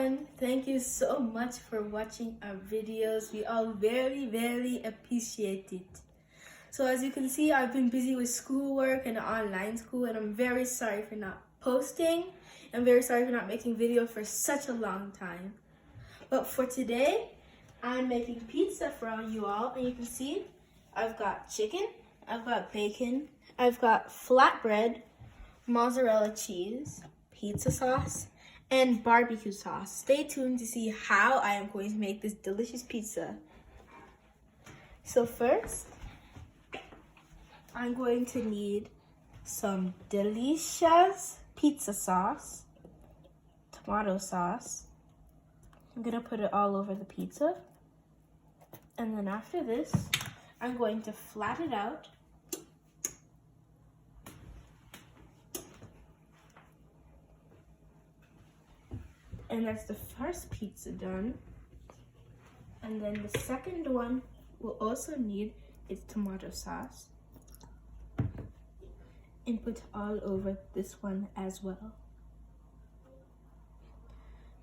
everyone. Thank you so much for watching our videos. We all very appreciate it. So as you can see, I've been busy with schoolwork and online school, and I'm very sorry for not posting. I'm very sorry for not making video for such a long time. But for today, I'm making pizza for all you all, and you can see I've got chicken, I've got bacon, I've got flatbread, mozzarella cheese, pizza sauce, and barbecue sauce. Stay tuned to see how I am going to make this delicious pizza. So first, I'm going to need some delicious pizza sauce, tomato sauce. I'm gonna put it all over the pizza. And then after this, I'm going to flat it out. And that's the first pizza done. And then the second one we'll also need is tomato sauce. And put all over this one as well.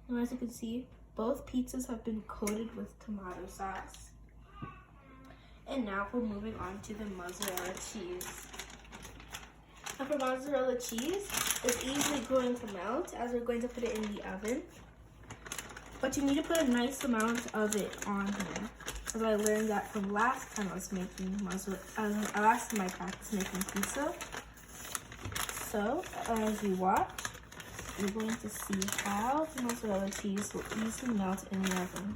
Now as you can see, both pizzas have been coated with tomato sauce. And now we're moving on to the mozzarella cheese. Now for mozzarella cheese, it's easily going to melt as we're going to put it in the oven. But you need to put a nice amount of it on here, because I learned that from last time I was making last time I practiced making pizza. So as you watch, you're going to see how the mozzarella cheese will easily melt in the oven.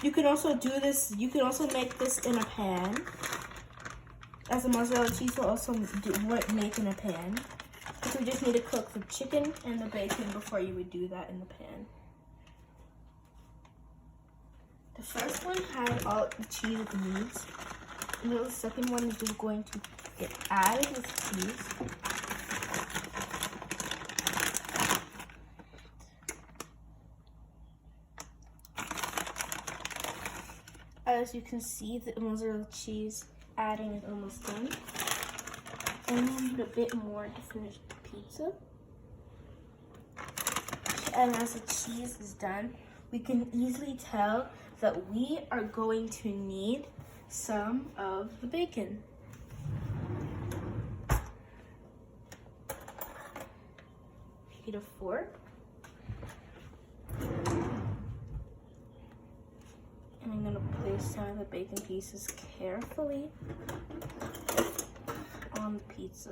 You can also do this, you can also make this in a pan, as the mozzarella cheese will also make in a pan. But you just need to cook the chicken and the bacon before you would do that in the pan. The first one had all the cheese it needs, and the second one is just going to get added with cheese. As you can see, the mozzarella cheese adding is almost done. And we need a bit more to finish the pizza. And as the cheese is done, we can easily tell that we are going to need some of the bacon. Need a fork. And I'm going to place some of the bacon pieces carefully on the pizza.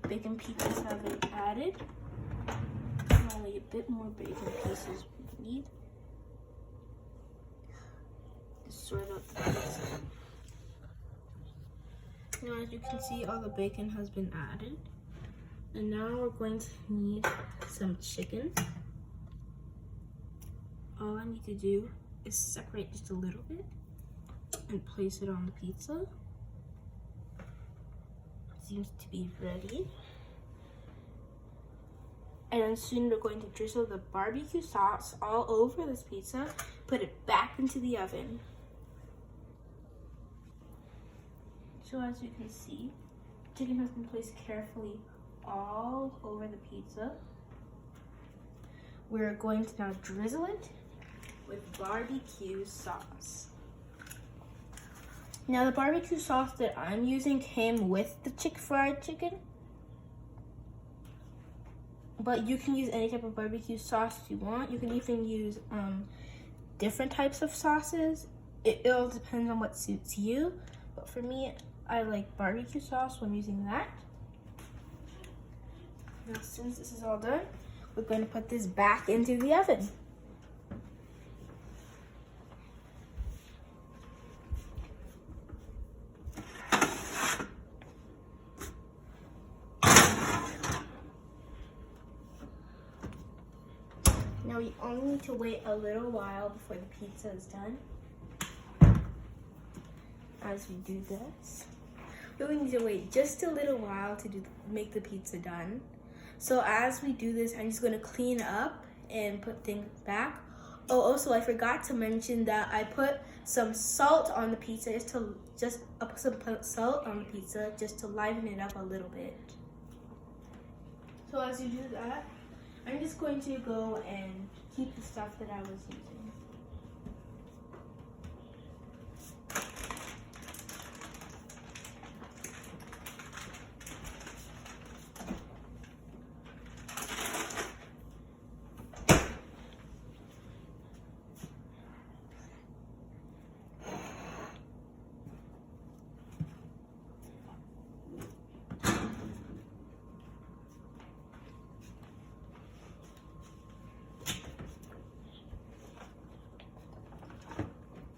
Bacon pieces have been added. And only a bit more bacon pieces we need to sort out the pizza. Now as you can see, all the bacon has been added. And now we're going to need some chicken. All I need to do is separate just a little bit and place it on the pizza. Seems to be ready. And then soon we're going to drizzle the barbecue sauce all over this pizza, put it back into the oven. So as you can see, chicken has been placed carefully all over the pizza. We're going to now drizzle it with barbecue sauce. Now the barbecue sauce that I'm using came with the fried chicken, but you can use any type of barbecue sauce you want. You can even use different types of sauces. It all depends on what suits you, but for me, I like barbecue sauce, so I'm using that. Now since this is all done, we're going to put this back into the oven. Now we only need to wait a little while before the pizza is done. As we do this, we only need to wait just a little while to make the pizza done. So as we do this, I'm just going to clean up and put things back. Oh, also I forgot to mention that I put some salt on the pizza put some salt on the pizza just to liven it up a little bit. So as you do that, I'm just going to go and keep the stuff that I was using.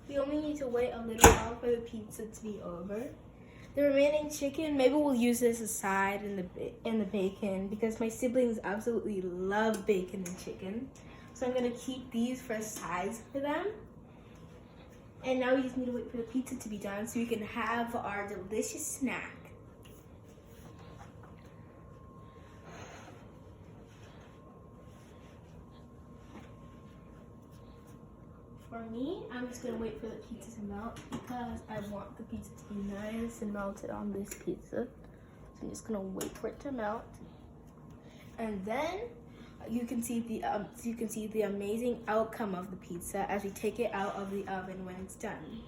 We only need to wait a little while for the pizza to be over. The remaining chicken, maybe we'll use this aside in the bacon because my siblings absolutely love bacon and chicken. So I'm gonna keep these for sides for them. And now we just need to wait for the pizza to be done so we can have our delicious snack. For me, I'm just gonna wait for the pizza to melt because I want the pizza to be nice and melted on this pizza. So I'm just gonna wait for it to melt, and then you can see the amazing outcome of the pizza as we take it out of the oven when it's done.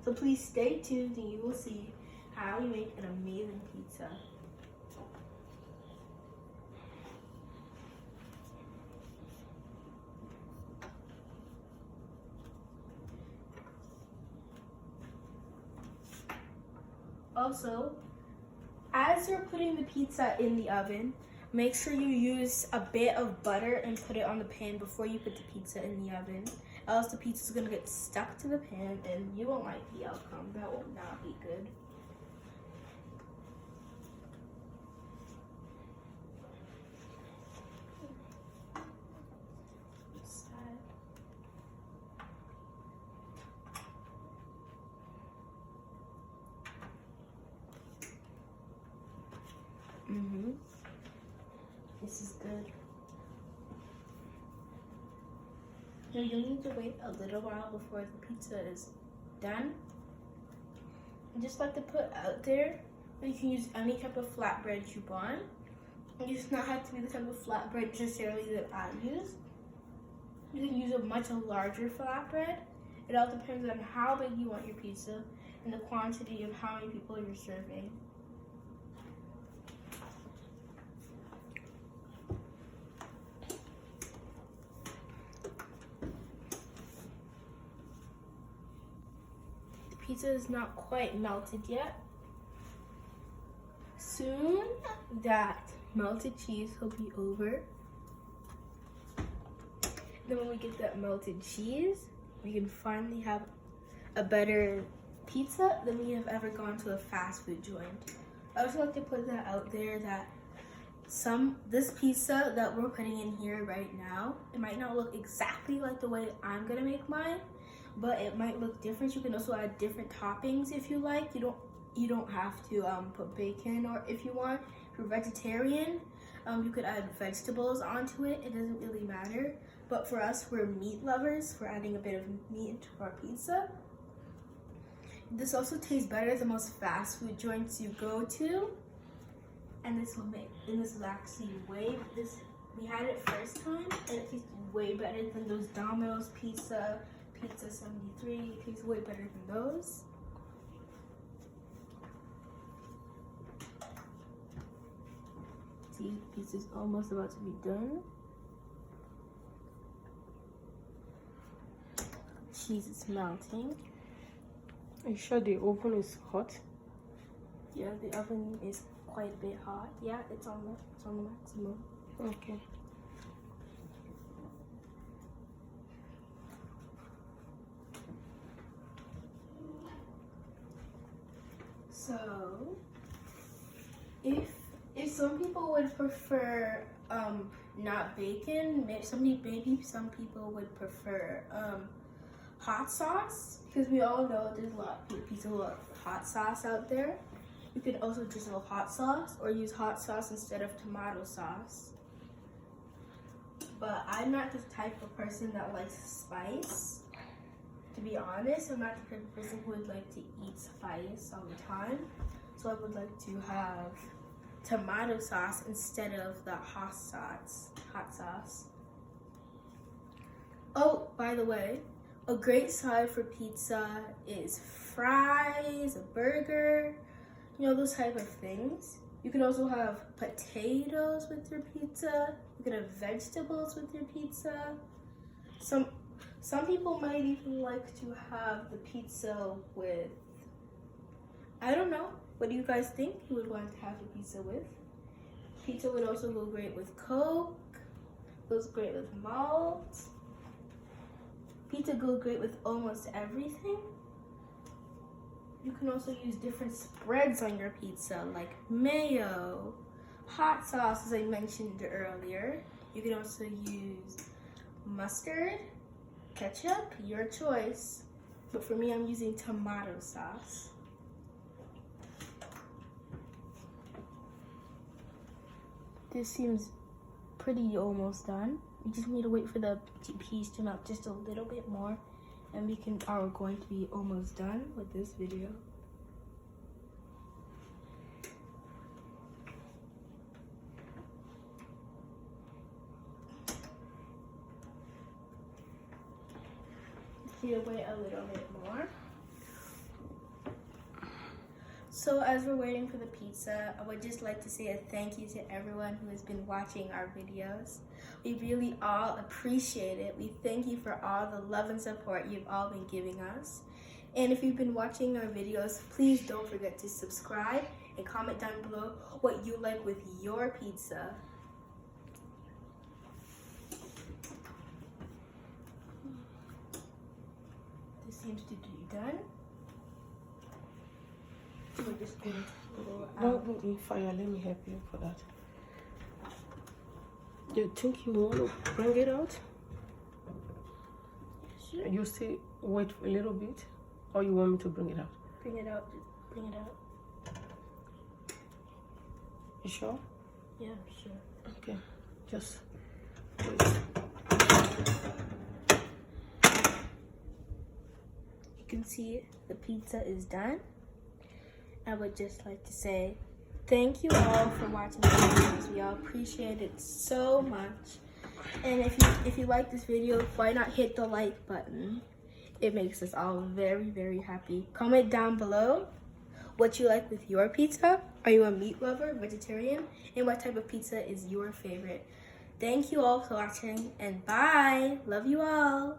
So please stay tuned, and you will see how we make an amazing pizza. Also, as you're putting the pizza in the oven, make sure you use a bit of butter and put it on the pan before you put the pizza in the oven. Else the pizza's gonna get stuck to the pan and you won't like the outcome. That will not be good. This is good. Now you'll need to wait a little while before the pizza is done. I just like to put out there that you can use any type of flatbread you want. It does not have to be the type of flatbread necessarily that I use. You can use a much larger flatbread. It all depends on how big you want your pizza and the quantity of how many people you're serving. Pizza is not quite melted yet. Soon that melted cheese will be over. Then when we get that melted cheese, we can finally have a better pizza than we have ever gone to a fast food joint. I also like to put that out there that this pizza that we're putting in here right now, it might not look exactly like the way I'm gonna make mine, but it might look different. You can also add different toppings if you like. You don't have to put bacon, or if you want, if you're vegetarian, you could add vegetables onto it. It doesn't really matter. But for us, we're meat lovers. We're adding a bit of meat into our pizza. This also tastes better than most fast food joints you go to. And this is actually we had it first time, and it tastes way better than those Domino's Pizza 73, it tastes way better than those. See, the pizza's almost about to be done. Cheese is melting. Are you sure the oven is hot? Yeah, the oven is quite a bit hot. Yeah, it's on the maximum. Okay. So, if some people would prefer not bacon, maybe some people would prefer hot sauce, because we all know there's a lot of hot sauce out there. You could also drizzle hot sauce or use hot sauce instead of tomato sauce. but I'm not the type of person that likes spice. To be honest, I'm not the type of person who would like to eat spice all the time. So I would like to have tomato sauce instead of the hot sauce. Oh, by the way, a great side for pizza is fries, a burger, those type of things. You can also have potatoes with your pizza. You can have vegetables with your pizza. Some people might even like to have the pizza with, I don't know, what do you guys think you would want to have the pizza with? Pizza would also go great with Coke, goes great with malt. Pizza goes great with almost everything. You can also use different spreads on your pizza, like mayo, hot sauce, as I mentioned earlier. You can also use mustard, ketchup, your choice. But for me, I'm using tomato sauce. This seems pretty almost done. We just need to wait for the peas to melt just a little bit more, and we are going to be almost done with this video. Need to wait a little bit more. So as we're waiting for the pizza, I would just like to say a thank you to everyone who has been watching our videos. We really all appreciate it. We thank you for all the love and support you've all been giving us. And if you've been watching our videos, please don't forget to subscribe and comment down below what you like with your pizza. This seems to be done. We're just going to go out. Don't fire. Let me help you for that. Do you think you want to bring it out? Sure. You still wait a little bit, or you want me to bring it out? Bring it out. Just bring it out. You sure? Yeah, sure. Okay. Just wait. You can see the pizza is done. I would just like to say thank you all for watching the videos. We all appreciate it so much. And if you like this video, why not hit the like button? It makes us all very, very happy. Comment down below what you like with your pizza. Are you a meat lover, vegetarian? And what type of pizza is your favorite? Thank you all for watching, and bye. Love you all.